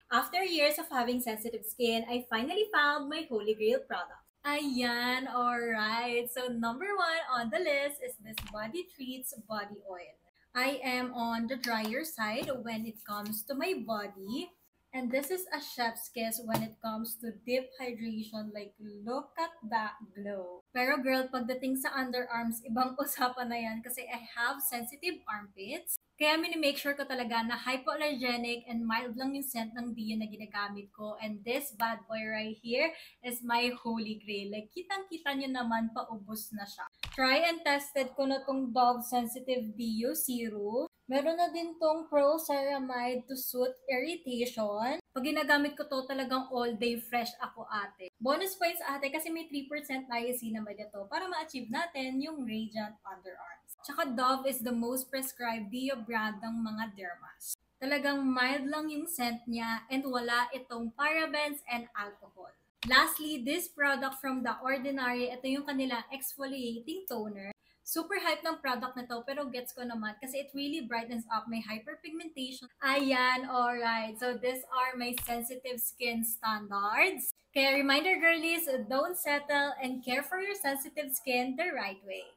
After years of having sensitive skin, I finally found my holy grail product. Ayan, alright. So number one on the list is this Body Treats Body Oil. I am on the drier side when it comes to my body. And this is a chef's kiss when it comes to deep hydration. Like, look at that glow. Pero girl, pagdating sa underarms, ibang usapan na yan kasi I have sensitive armpits. Kaya minimake sure ko talaga na hypoallergenic and mild lang yung scent ng Dio na ginagamit ko. And this bad boy right here is my holy grail. Like, kitang-kita nyo naman, paubos na siya. Try and tested ko na tong Dove Sensitive Dio Serum. Meron na din tong Pro Ceramide to soothe irritation. Pag ginagamit ko to, talagang all day fresh ako ate. Bonus points ate kasi may 3% niacinamide ito para ma-achieve natin yung radiant underarms. Tsaka Dove is the most prescribed Dio brand ng mga dermas. Talagang mild lang yung scent niya and wala itong parabens and alcohol. Lastly, this product from The Ordinary, ito yung kanilang exfoliating toner. Super hype ng product na to, pero gets ko naman kasi it really brightens up my hyperpigmentation. Ayan, alright. So these are my sensitive skin standards. Kaya reminder girlies, don't settle and care for your sensitive skin the right way.